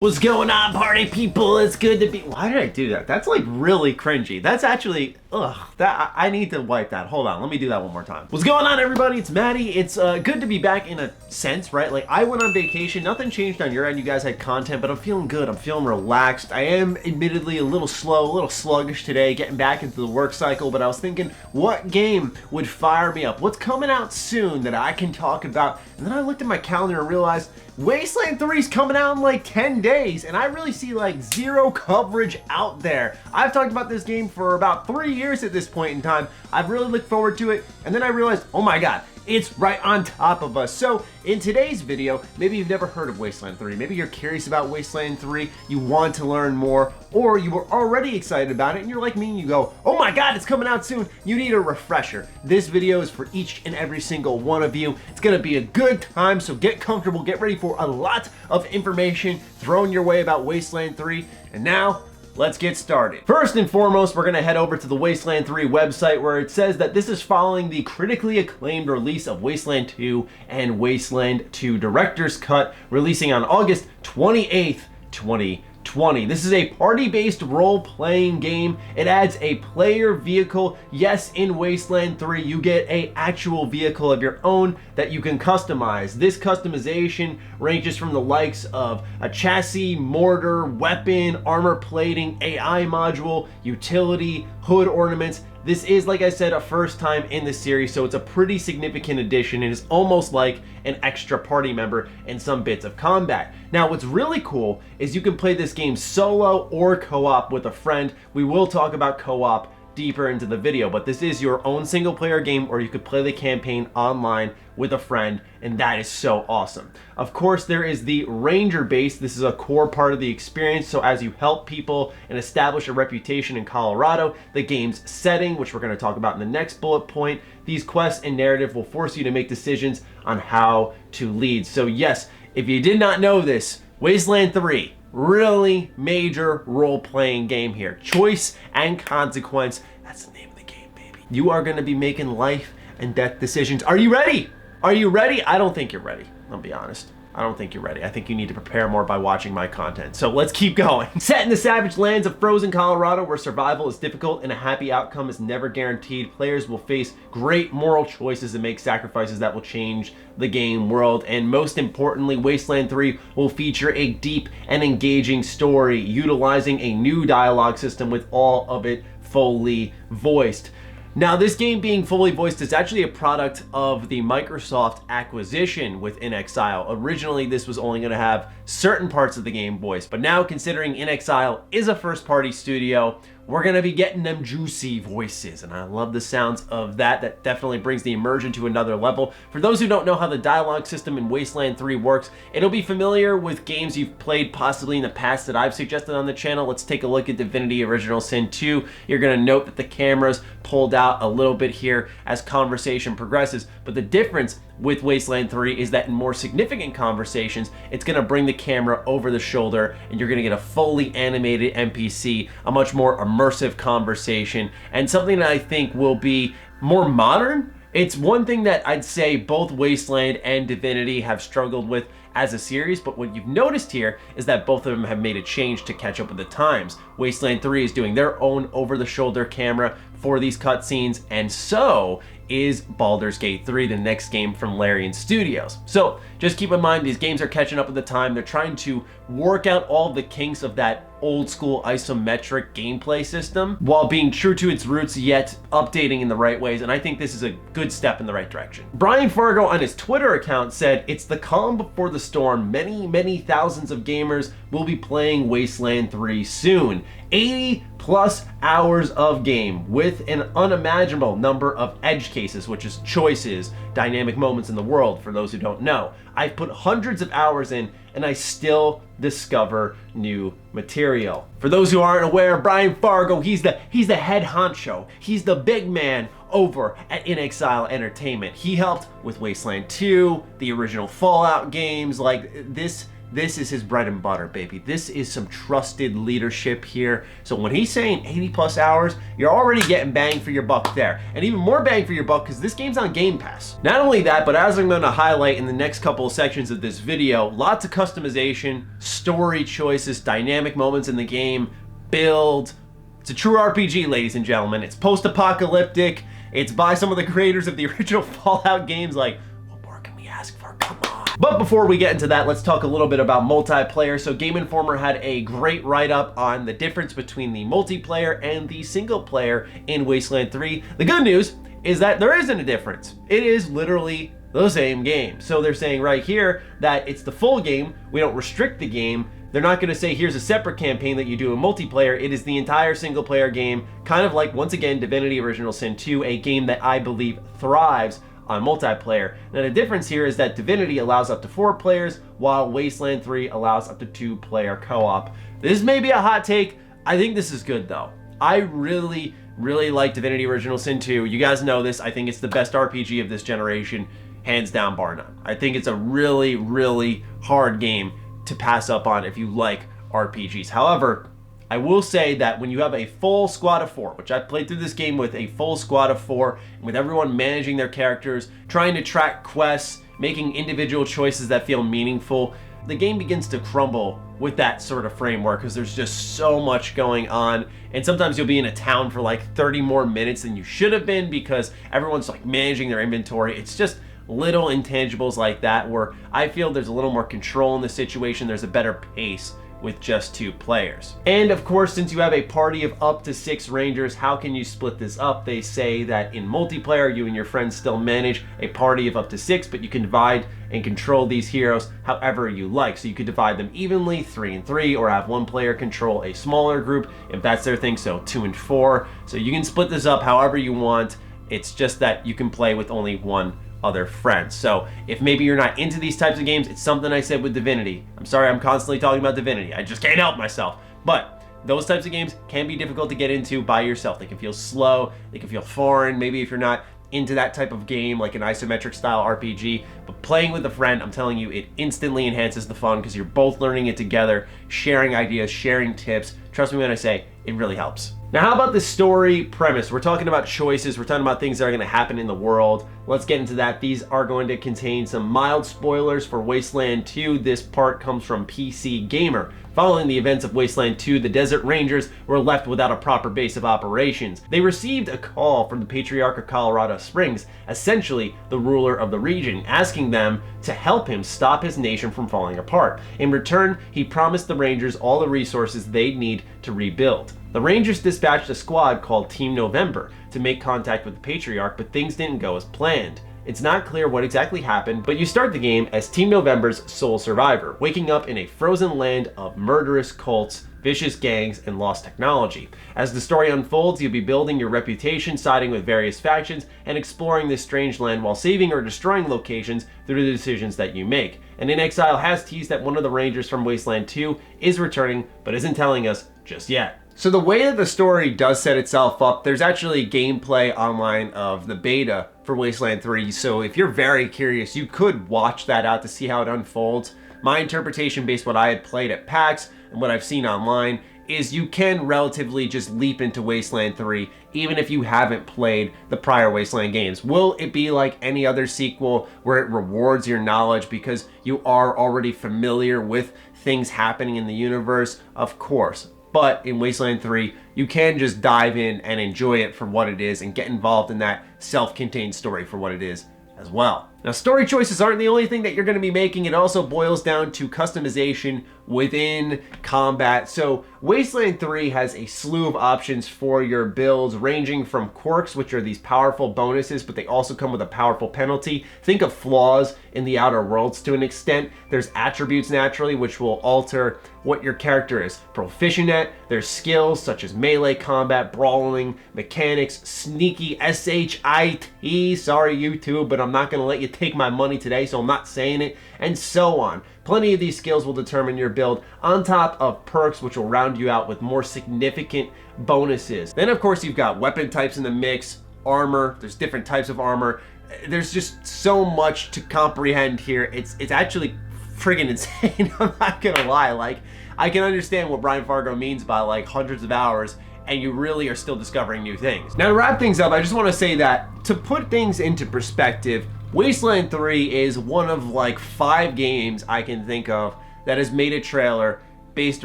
What's going on, party people? It's good to be. Why did I do that? That's like really cringy. That's actually, I need to wipe that. Hold on, let me do that one more time. What's going on, everybody? It's Matty. It's good to be back in a sense, right? Like, I went on vacation. Nothing changed on your end. You guys had content, but I'm feeling good. I'm feeling relaxed. I am admittedly a little slow, a little sluggish today, getting back into the work cycle, but I was thinking, what game would fire me up? What's coming out soon that I can talk about? And then I looked at my calendar and realized Wasteland 3 is coming out in like 10 days, and I really see like zero coverage out there. I've talked about this game for about 3 years at this point in time. I've really looked forward to it, and then I realized, oh my god, it's right on top of us. So in today's video, maybe you've never heard of Wasteland 3, maybe you're curious about Wasteland 3, you want to learn more, or you were already excited about it and you're like me and you go, oh my god, it's coming out soon. You need a refresher. This video is for each and every single one of you. It's gonna be a good time, so get comfortable, get ready for a lot of information thrown your way about Wasteland 3, and now let's get started. First and foremost, we're gonna head over to the Wasteland 3 website, where it says that this is following the critically acclaimed release of Wasteland 2 and Wasteland 2 Director's Cut, releasing on August 28th, 2020. This is a party-based role-playing game. It adds a player vehicle. Yes, in Wasteland 3, you get an actual vehicle of your own that you can customize. This customization ranges from the likes of a chassis, mortar, weapon, armor plating, AI module, utility, hood ornaments. This is, like I said, a first time in the series, so it's a pretty significant addition and is almost like an extra party member in some bits of combat. Now, what's really cool is you can play this game solo or co-op with a friend. We will talk about co-op deeper into the video, but this is your own single player game, or you could play the campaign online with a friend, and that is so awesome. Of course, there is the ranger base. This is a core part of the experience, so as you help people and establish a reputation in Colorado, the game's setting, which we're going to talk about in the next bullet point, these quests and narrative will force you to make decisions on how to lead. So yes, if you did not know this, Wasteland 3, really major role-playing game here. Choice and consequence, that's the name of the game, baby. You are going to be making life and death decisions. Are you ready? Are you ready? I don't think you're ready. I'll be honest. I don't think you're ready. I think you need to prepare more by watching my content. So let's keep going. Set in the savage lands of frozen Colorado, where survival is difficult and a happy outcome is never guaranteed, players will face great moral choices and make sacrifices that will change the game world. And most importantly, Wasteland 3 will feature a deep and engaging story, utilizing a new dialogue system with all of it fully voiced. Now, this game being fully voiced is actually a product of the Microsoft acquisition with inXile. Originally, this was only going to have certain parts of the game voiced, but now, considering inXile is a first-party studio, we're going to be getting them juicy voices, and I love the sounds of that. That definitely brings the immersion to another level. For those who don't know how the dialogue system in Wasteland 3 works, it'll be familiar with games you've played possibly in the past that I've suggested on the channel. Let's take a look at Divinity Original Sin 2. You're going to note that the camera's pulled out a little bit here as conversation progresses, but the difference with Wasteland 3 is that in more significant conversations, it's going to bring the camera over the shoulder and you're going to get a fully animated NPC, a much more immersive conversation, and something that I think will be more modern. It's one thing that I'd say both Wasteland and Divinity have struggled with as a series, but what you've noticed here is that both of them have made a change to catch up with the times. Wasteland 3 is doing their own over-the-shoulder camera for these cutscenes, and so is Baldur's Gate 3, the next game from Larian Studios. So just keep in mind, these games are catching up with the time. They're trying to work out all the kinks of that old school isometric gameplay system while being true to its roots, yet updating in the right ways, and I think this is a good step in the right direction. Brian Fargo on his Twitter account said, "It's the calm before the storm. Many thousands of gamers will be playing Wasteland 3 soon. 80 plus hours of game with an unimaginable number of edge cases, which is choices, dynamic moments in the world, for those who don't know. I've put hundreds of hours in and I still discover new material." For those who aren't aware, Brian Fargo, he's the head honcho. He's the big man over at inXile Entertainment. He helped with Wasteland 2, the original Fallout games. Like, this this is his bread and butter, baby. This is some trusted leadership here. So when he's saying 80 plus hours, you're already getting bang for your buck there. And even more bang for your buck because this game's on Game Pass. Not only that, but as I'm going to highlight in the next couple of sections of this video, lots of customization, story choices, dynamic moments in the game, build. It's a true RPG, ladies and gentlemen. It's post-apocalyptic. It's by some of the creators of the original Fallout games. Like, what more can we ask for? Come on. But before we get into that, let's talk a little bit about multiplayer. So Game Informer had a great write-up on the difference between the multiplayer and the single player in Wasteland 3. The good news is that there isn't a difference. It is literally the same game. So they're saying right here that it's the full game. We don't restrict the game. They're not going to say here's a separate campaign that you do in multiplayer. It is the entire single player game, kind of like, once again, Divinity Original Sin 2, a game that I believe thrives on multiplayer. Now the difference here is that Divinity allows up to 4 players, while Wasteland 3 allows up to 2-player co-op. This may be a hot take. I think this is good though. I really like Divinity Original Sin 2. You guys know this. I think it's the best RPG of this generation, hands down, bar none. I think it's a really hard game to pass up on if you like RPGs. However, I will say that when you have a full squad of 4, which I've played through this game with a full squad of 4, with everyone managing their characters, trying to track quests, making individual choices that feel meaningful, the game begins to crumble with that sort of framework because there's just so much going on. And sometimes you'll be in a town for like 30 more minutes than you should have been because everyone's like managing their inventory. It's just little intangibles like that where I feel there's a little more control in the situation. There's a better pace with just 2 players. And of course, since you have a party of up to 6 rangers, how can you split this up? They say that in multiplayer, you and your friends still manage a party of up to 6, but you can divide and control these heroes however you like. So you could divide them evenly, 3 and 3, or have one player control a smaller group if that's their thing, so 2 and 4. So you can split this up however you want. It's just that you can play with only one other friends. So if maybe you're not into these types of games, it's something I said with Divinity. I'm sorry I'm constantly talking about Divinity. I just can't help myself. But those types of games can be difficult to get into by yourself. They can feel slow, they can feel foreign. Maybe if you're not into that type of game, like an isometric style RPG, but playing with a friend, I'm telling you, it instantly enhances the fun because you're both learning it together, sharing ideas, sharing tips. Trust me when I say it really helps. Now, how about the story premise? We're talking about choices. We're talking about things that are going to happen in the world. Let's get into that. These are going to contain some mild spoilers for Wasteland 2. This part comes from PC Gamer. Following the events of Wasteland 2, the Desert Rangers were left without a proper base of operations. They received a call from the Patriarch of Colorado Springs, essentially the ruler of the region, asking them to help him stop his nation from falling apart. In return, he promised the Rangers all the resources they'd need to rebuild. The Rangers dispatched a squad called Team November to make contact with the Patriarch, but things didn't go as planned. It's not clear what exactly happened, but you start the game as Team November's sole survivor, waking up in a frozen land of murderous cults, vicious gangs, and lost technology. As the story unfolds, you'll be building your reputation, siding with various factions, and exploring this strange land while saving or destroying locations through the decisions that you make. And In Exile has teased that one of the Rangers from Wasteland 2 is returning, but isn't telling us just yet. So the way that the story does set itself up, there's actually gameplay online of the beta for Wasteland 3, so if you're very curious, you could watch that out to see how it unfolds. My interpretation based on what I had played at PAX and what I've seen online is you can relatively just leap into Wasteland 3 even if you haven't played the prior Wasteland games. Will it be like any other sequel where it rewards your knowledge because you are already familiar with things happening in the universe? Of course. But in Wasteland 3, you can just dive in and enjoy it for what it is and get involved in that self-contained story for what it is as well. Now, story choices aren't the only thing that you're going to be making. It also boils down to customization within combat. So Wasteland 3 has a slew of options for your builds, ranging from quirks, which are these powerful bonuses, but they also come with a powerful penalty. Think of flaws in the Outer Worlds to an extent. There's attributes naturally, which will alter what your character is proficient at. There's skills such as melee combat, brawling, mechanics, sneaky, S-H-I-T, sorry YouTube, but I'm not going to let you take my money today, so I'm not saying it, and so on. Plenty of these skills will determine your build, on top of perks which will round you out with more significant bonuses. Then of course you've got weapon types in the mix, armor, there's different types of armor. There's just so much to comprehend here. It's actually friggin' insane. I'm not gonna lie. Like, I can understand what Brian Fargo means by like hundreds of hours, and you really are still discovering new things. Now, to wrap things up, I just want to say that to put things into perspective, Wasteland 3 is one of like 5 games I can think of that has made a trailer based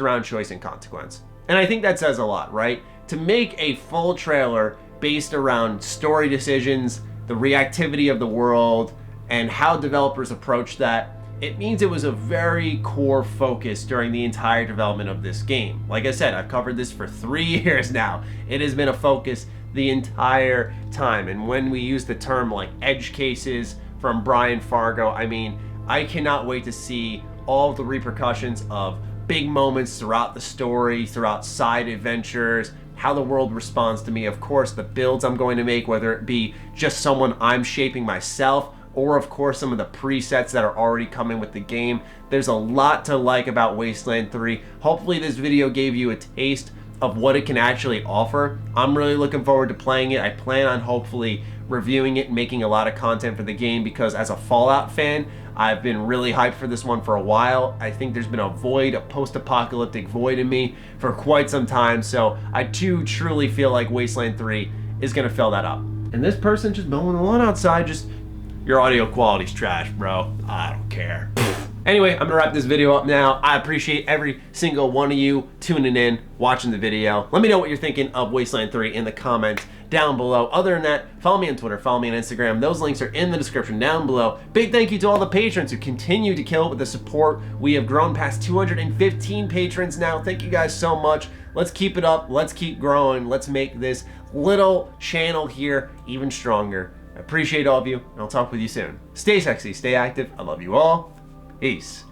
around choice and consequence. And I think that says a lot, right? To make a full trailer based around story decisions, the reactivity of the world, and how developers approach that, it means it was a very core focus during the entire development of this game. Like I said, I've covered this for 3 years now. It has been a focus the entire time. And when we use the term like edge cases from Brian Fargo, I mean, I cannot wait to see all of the repercussions of big moments throughout the story, throughout side adventures, how the world responds to me, of course, the builds I'm going to make, whether it be just someone I'm shaping myself, or of course some of the presets that are already coming with the game. There's a lot to like about Wasteland 3. Hopefully this video gave you a taste of what it can actually offer. I'm really looking forward to playing it. I plan on hopefully reviewing it and making a lot of content for the game, because as a Fallout fan, I've been really hyped for this one for a while. I think there's been a void, a post-apocalyptic void in me for quite some time, so I do truly feel like Wasteland 3 is gonna fill that up. And this person just mowing the lawn outside, just, your audio quality's trash, bro. I don't care. Anyway, I'm gonna wrap this video up now. I appreciate every single one of you tuning in, watching the video. Let me know what you're thinking of Wasteland 3 in the comments down below. Other than that, follow me on Twitter, follow me on Instagram. Those links are in the description down below. Big thank you to all the patrons who continue to kill it with the support. We have grown past 215 patrons now. Thank you guys so much. Let's keep it up. Let's keep growing. Let's make this little channel here even stronger. I appreciate all of you, and I'll talk with you soon. Stay sexy, stay active. I love you all. Peace.